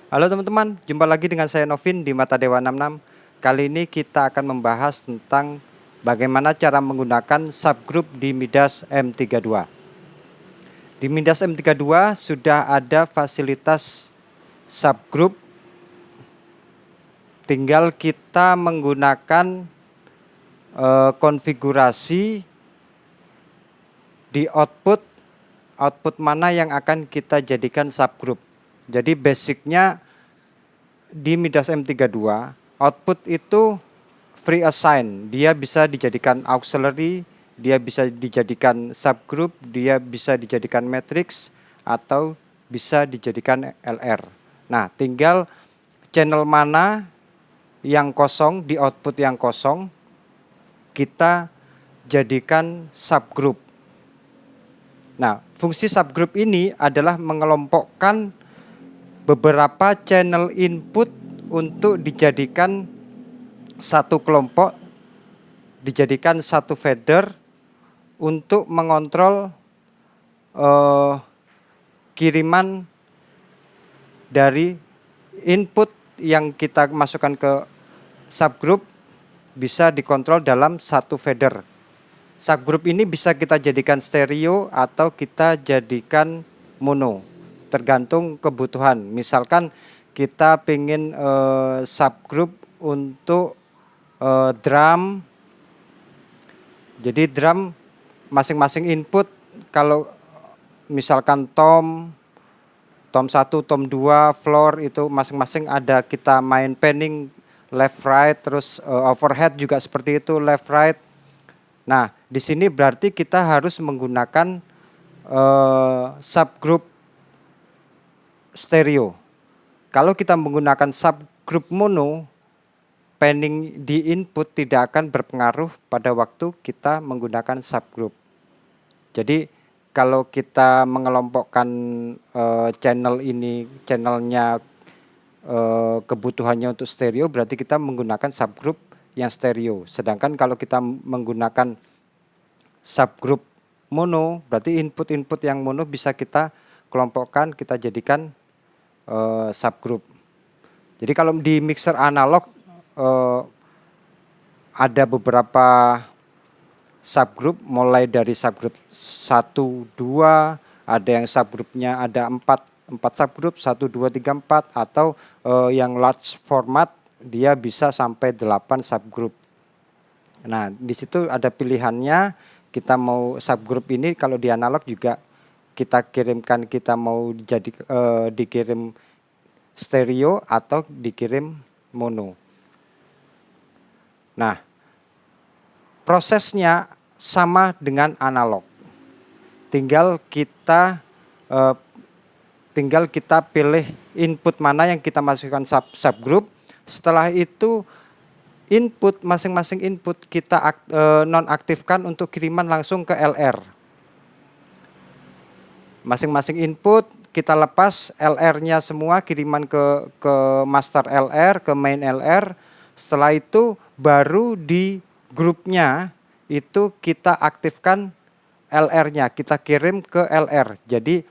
Halo teman-teman, jumpa lagi dengan saya Novin di Mata Dewa 66. Kali ini kita akan membahas tentang bagaimana cara menggunakan subgroup di Midas M32. Di Midas M32 sudah ada fasilitas subgroup, tinggal kita menggunakan konfigurasi di output mana yang akan kita jadikan subgroup. Jadi basicnya di Midas M32 output itu free assign, dia bisa dijadikan auxiliary, dia bisa dijadikan subgroup, dia bisa dijadikan matrix, atau bisa dijadikan LR. Nah, tinggal channel mana yang kosong di output yang kosong kita jadikan subgroup. Nah, fungsi subgroup ini adalah mengelompokkan beberapa channel input untuk dijadikan satu kelompok, dijadikan satu fader untuk mengontrol kiriman dari input yang kita masukkan ke subgroup bisa dikontrol dalam satu fader. Subgroup ini bisa kita jadikan stereo atau kita jadikan mono, tergantung kebutuhan. Misalkan kita pengen subgroup untuk drum, jadi drum masing-masing input, kalau misalkan tom 1, tom 2, floor itu masing-masing ada, kita main panning left right, terus overhead juga seperti itu, left right. Nah, di sini berarti kita harus menggunakan subgroup stereo. Kalau kita menggunakan subgroup mono, panning di input tidak akan berpengaruh pada waktu kita menggunakan subgroup. Jadi kalau kita mengelompokkan channel ini, channelnya kebutuhannya untuk stereo, berarti kita menggunakan subgroup yang stereo. Sedangkan kalau kita menggunakan subgroup mono, berarti input-input yang mono bisa kita kelompokkan, kita jadikan subgroup. Jadi kalau di mixer analog ada beberapa subgroup, mulai dari subgroup 1, 2, ada yang subgroupnya ada 4 subgroup, 1, 2, 3, 4, atau yang large format dia bisa sampai 8 subgroup. Nah, di situ ada pilihannya, kita mau subgroup ini kalau di analog juga kita kirimkan, kita mau jadi dikirim stereo atau dikirim mono. Nah, prosesnya sama dengan analog. Tinggal kita pilih input mana yang kita masukkan subgroup. Setelah itu input, masing-masing input kita nonaktifkan untuk kiriman langsung ke LR. Masing-masing input kita lepas LR-nya semua, kiriman ke master LR, ke main LR. Setelah itu baru di grupnya itu kita aktifkan LR-nya, kita kirim ke LR. Jadi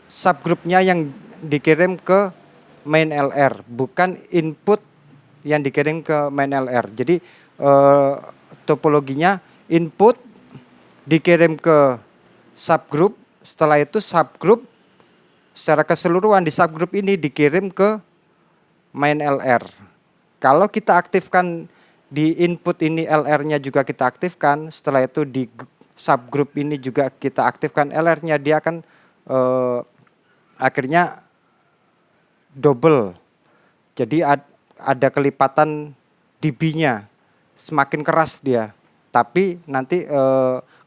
subgrupnya yang dikirim ke main LR, bukan input yang dikirim ke main LR. Jadi topologinya input dikirim ke subgroup, setelah itu subgroup secara keseluruhan di subgroup ini dikirim ke main LR. Kalau kita aktifkan di input ini LR-nya juga kita aktifkan, setelah itu di subgroup ini juga kita aktifkan LR-nya, dia akan akhirnya double. Jadi ada kelipatan dB-nya, semakin keras dia. Tapi nanti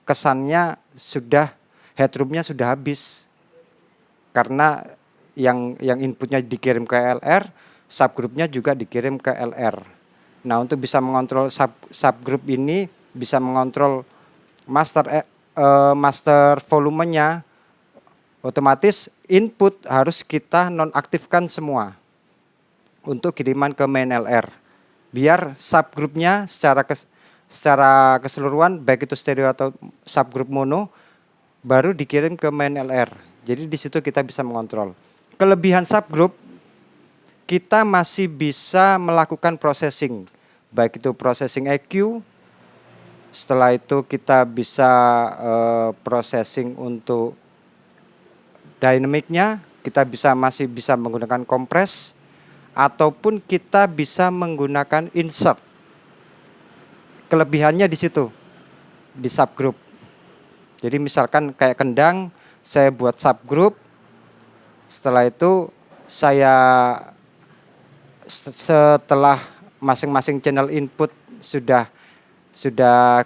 kesannya sudah headroom-nya sudah habis. Karena yang inputnya dikirim ke LR, subgroupnya juga dikirim ke LR. Nah, untuk bisa mengontrol subgroup ini, bisa mengontrol master volumenya, otomatis input harus kita nonaktifkan semua untuk kiriman ke main LR. Biar subgroupnya secara keseluruhan, baik itu stereo atau subgroup mono, baru dikirim ke main LR. Jadi di situ kita bisa mengontrol. kelebihan subgroup, kita masih bisa melakukan processing, baik itu processing EQ. Setelah itu kita bisa processing untuk dynamicnya, kita masih bisa menggunakan compress, ataupun kita bisa menggunakan insert. Kelebihannya di situ, di subgroup. Jadi misalkan kayak kendang, saya buat subgroup, setelah itu saya setelah masing-masing channel input sudah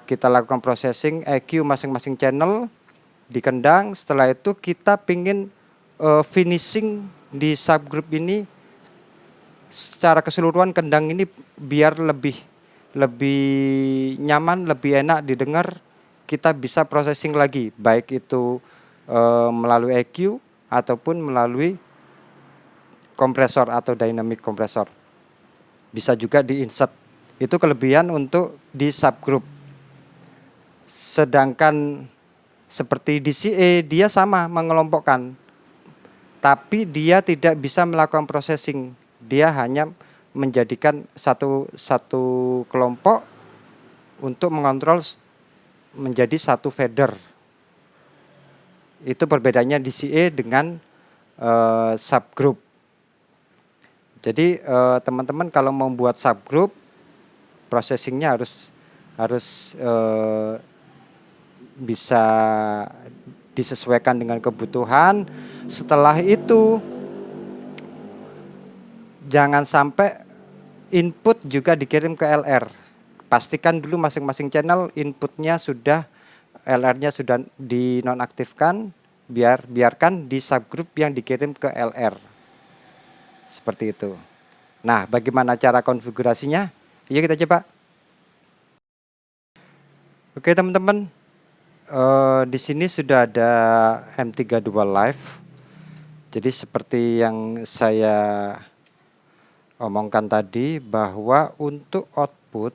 kita lakukan processing EQ masing-masing channel di kendang. Setelah itu kita pingin finishing di subgroup ini secara keseluruhan kendang ini biar lebih nyaman, lebih enak didengar. Kita bisa processing lagi, baik itu melalui EQ ataupun melalui kompresor atau dynamic kompresor. Bisa juga di insert. Itu kelebihan untuk di subgroup. Sedangkan seperti DCA, dia sama mengelompokkan, tapi dia tidak bisa melakukan processing. Dia hanya menjadikan satu kelompok untuk mengontrol menjadi satu fader. Itu perbedaannya DCA dengan subgroup. Jadi teman-teman kalau membuat subgroup, processingnya harus bisa disesuaikan dengan kebutuhan. Setelah itu jangan sampai input juga dikirim ke LR. Pastikan dulu masing-masing channel inputnya sudah, LR-nya sudah dinonaktifkan, biarkan di subgroup yang dikirim ke LR. Seperti itu. Nah, bagaimana cara konfigurasinya? Yuk kita coba. Oke teman-teman, di sini sudah ada M32 Live. Jadi seperti yang saya omongkan tadi, bahwa untuk output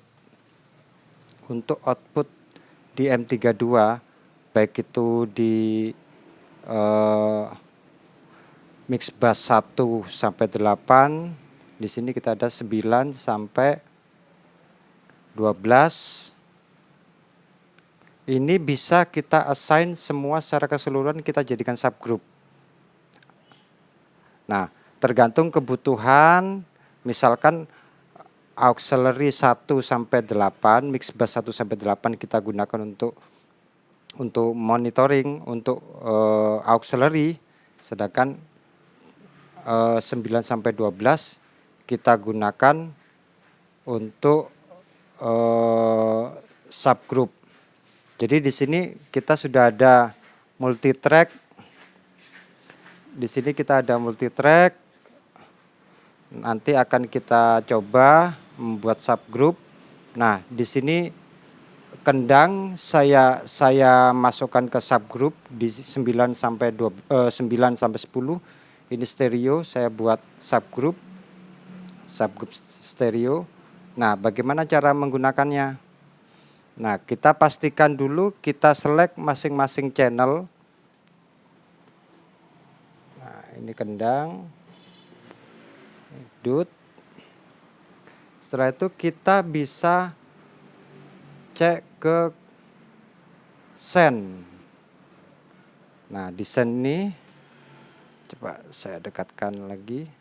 di M32, baik itu di mix bass 1 sampai 8, di sini kita ada 9 sampai 12. Ini bisa kita assign semua secara keseluruhan, kita jadikan subgroup. Nah, tergantung kebutuhan, misalkan auxiliary 1 sampai 8, mix bass 1 sampai 8 kita gunakan untuk monitoring, untuk auxiliary, sedangkan 9 sampai 12 kita gunakan untuk subgroup. Jadi di sini kita sudah ada multitrack. Di sini kita ada multitrack. Nanti akan kita coba membuat subgroup. Nah, di sini kendang saya masukkan ke subgroup di 9 sampai 9 sampai 10. Ini stereo, saya buat subgroup stereo. Nah, bagaimana cara menggunakannya? Nah, kita pastikan dulu kita select masing-masing channel. Nah, ini kendang, dut. Setelah itu kita bisa cek ke send. Nah, di send ini coba saya dekatkan lagi.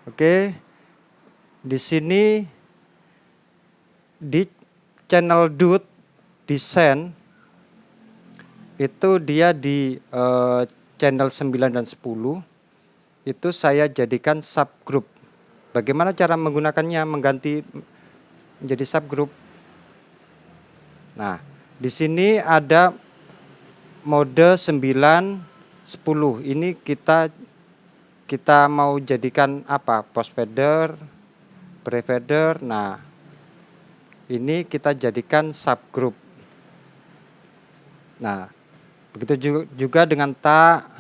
Oke, di sini di channel dut di send itu dia di channel 9 dan 10 itu saya jadikan subgroup. Bagaimana cara menggunakannya, mengganti menjadi subgroup? Nah, di sini ada mode 9, 10. Ini kita mau jadikan apa? Post fader, pre-fader. Nah, ini kita jadikan subgroup. Nah, begitu juga dengan ta.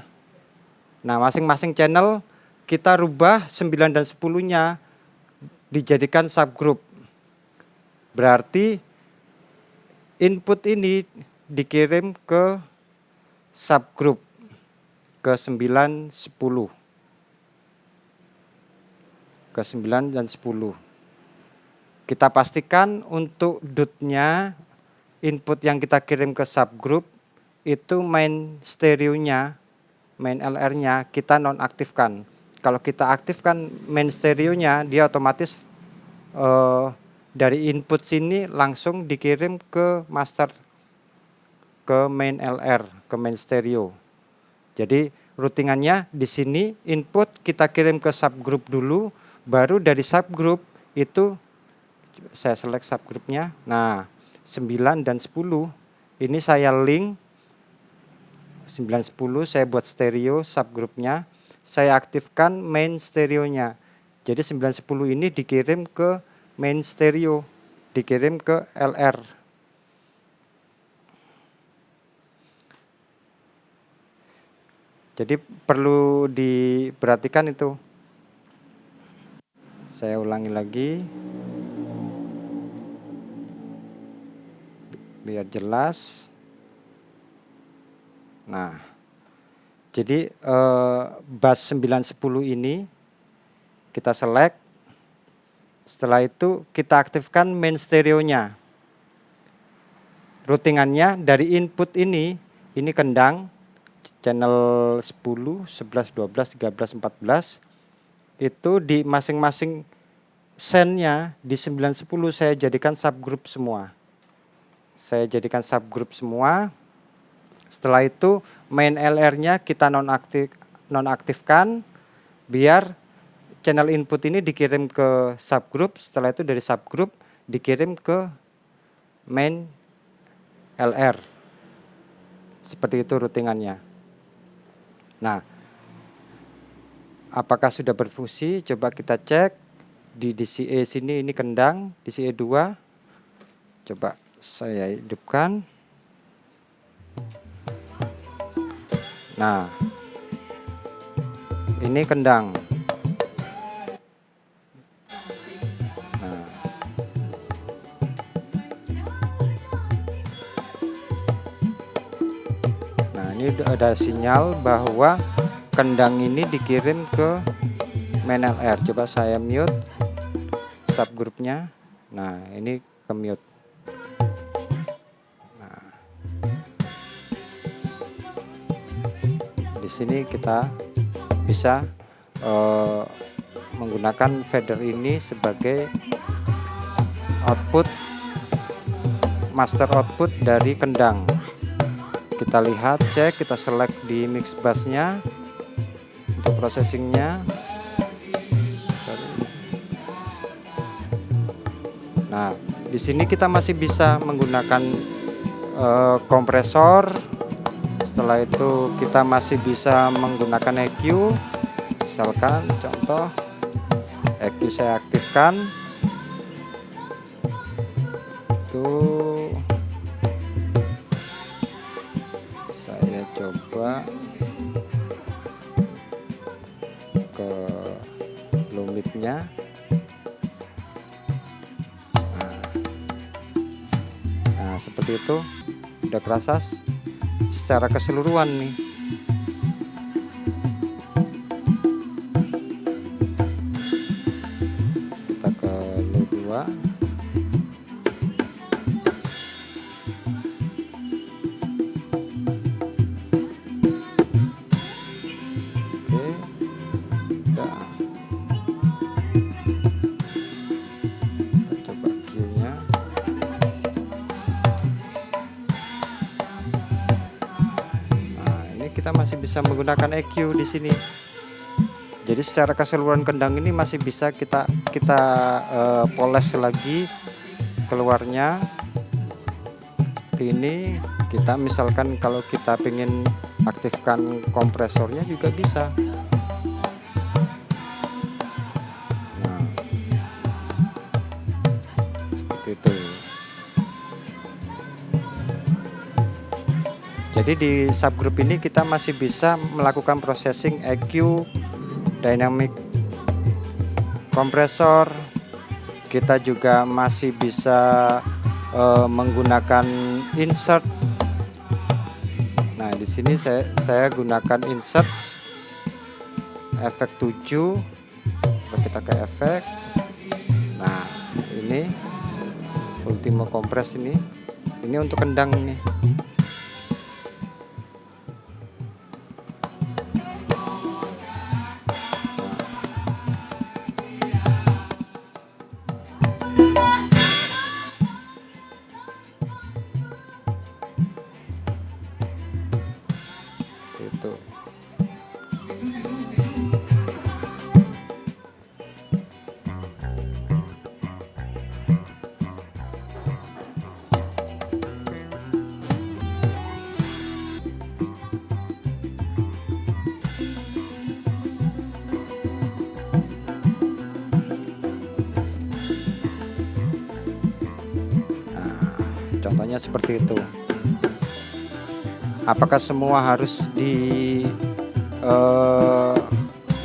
Nah, masing-masing channel kita rubah 9 dan 10-nya dijadikan subgroup. Berarti input ini dikirim ke subgroup ke 9, 10. Ke 9 dan 10. Kita pastikan untuk DUT-nya, input yang kita kirim ke subgroup itu main stereonya, main LR-nya kita nonaktifkan. Kalau kita aktifkan main stereonya, dia otomatis dari input sini langsung dikirim ke master, ke main LR, ke main stereo. Jadi routingannya di sini input kita kirim ke subgroup dulu, baru dari subgroup itu saya select subgroupnya. Nah, 9 dan 10 ini saya link 9 10 saya buat stereo subgroupnya, saya aktifkan main stereonya. Jadi 9 10 ini dikirim ke main stereo, dikirim ke LR. Jadi perlu diperhatikan itu. Saya ulangi lagi biar jelas. Nah, jadi bus 910 ini kita select. Setelah itu kita aktifkan main stereonya. Routingannya dari input ini kendang channel 10, 11, 12, 13, 14 itu di masing-masing sendnya di 910 saya jadikan subgroup semua. Saya jadikan subgroup semua. Setelah itu main LR-nya kita nonaktifkan biar channel input ini dikirim ke subgroup. Setelah itu dari subgroup dikirim ke main LR. Seperti itu routingannya. Nah, apakah sudah berfungsi? Coba kita cek di DCA sini, ini kendang DCA 2. Coba saya hidupkan. Nah, ini kendang. Nah, ini ada sinyal bahwa kendang ini dikirim ke main LR. Coba saya mute subgroupnya. Nah, ini ke mute. Di sini kita bisa menggunakan fader ini sebagai output, master output dari kendang. Kita lihat, cek, kita select di mix busnya untuk processingnya. Nah, di sini kita masih bisa menggunakan kompresor. Setelah itu kita masih bisa menggunakan EQ. Misalkan contoh EQ saya aktifkan. Itu saya coba ke limitnya. Nah, seperti itu udah kerasa secara keseluruhan nih. Kita ke loop 2. Oke, udah. Kita coba Q-nya. Kita masih bisa menggunakan EQ di sini. Jadi secara keseluruhan kendang ini masih bisa kita poles lagi keluarnya. Ini kita misalkan kalau kita ingin aktifkan kompresornya juga bisa. Nah, seperti itu. Jadi di subgroup ini kita masih bisa melakukan processing EQ, dynamic kompresor. Kita juga masih bisa menggunakan insert. Nah, di sini saya gunakan insert efek 7. Kita ke efek. Nah, ini Ultimo Compress ini untuk kendang ini. Itu. Contohnya seperti itu. Apakah semua harus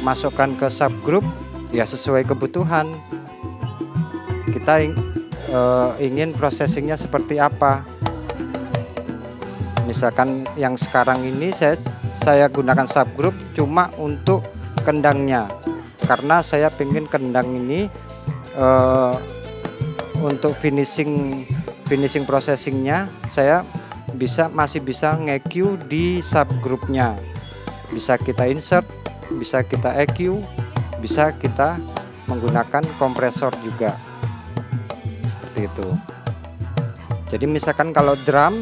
masukkan ke subgroup? Ya, sesuai kebutuhan. Kita ingin processingnya seperti apa. Misalkan yang sekarang ini saya gunakan subgroup cuma untuk kendangnya, karena saya ingin kendang ini untuk finishing processingnya saya masih bisa nge-EQ di subgroupnya. Bisa kita insert, bisa kita EQ, bisa kita menggunakan kompresor juga. Seperti itu. Jadi misalkan kalau drum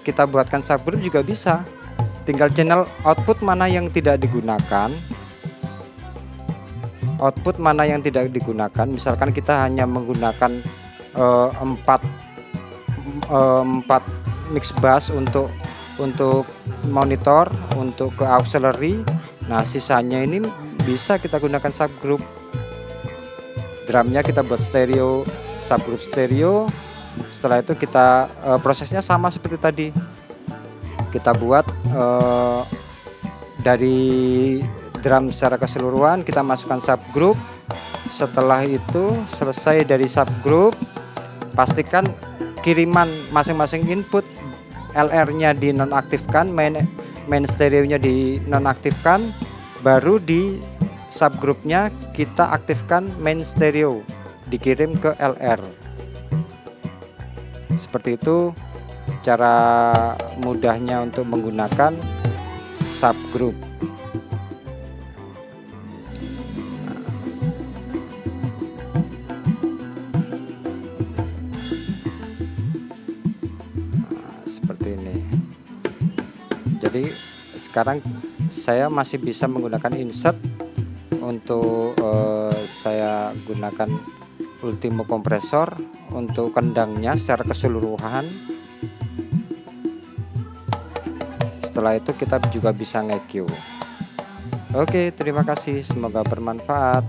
kita buatkan subgroup juga bisa. Tinggal channel output mana yang tidak digunakan. Output mana yang tidak digunakan. Misalkan kita hanya menggunakan 4 mix bass untuk monitor, untuk ke auxiliary. Nah, sisanya ini bisa kita gunakan subgroup. Drumnya kita buat stereo, subgroup stereo. Setelah itu kita prosesnya sama seperti tadi. Kita buat dari drum secara keseluruhan, kita masukkan subgroup. Setelah itu selesai dari subgroup, pastikan kiriman masing-masing input LR-nya dinonaktifkan, main stereo-nya dinonaktifkan, baru di subgroupnya kita aktifkan main stereo, dikirim ke LR. Seperti itu cara mudahnya untuk menggunakan subgroup. Jadi sekarang saya masih bisa menggunakan insert untuk saya gunakan Ultimo kompresor untuk kendangnya secara keseluruhan. Setelah itu kita juga bisa nge-EQ. Oke, terima kasih, semoga bermanfaat.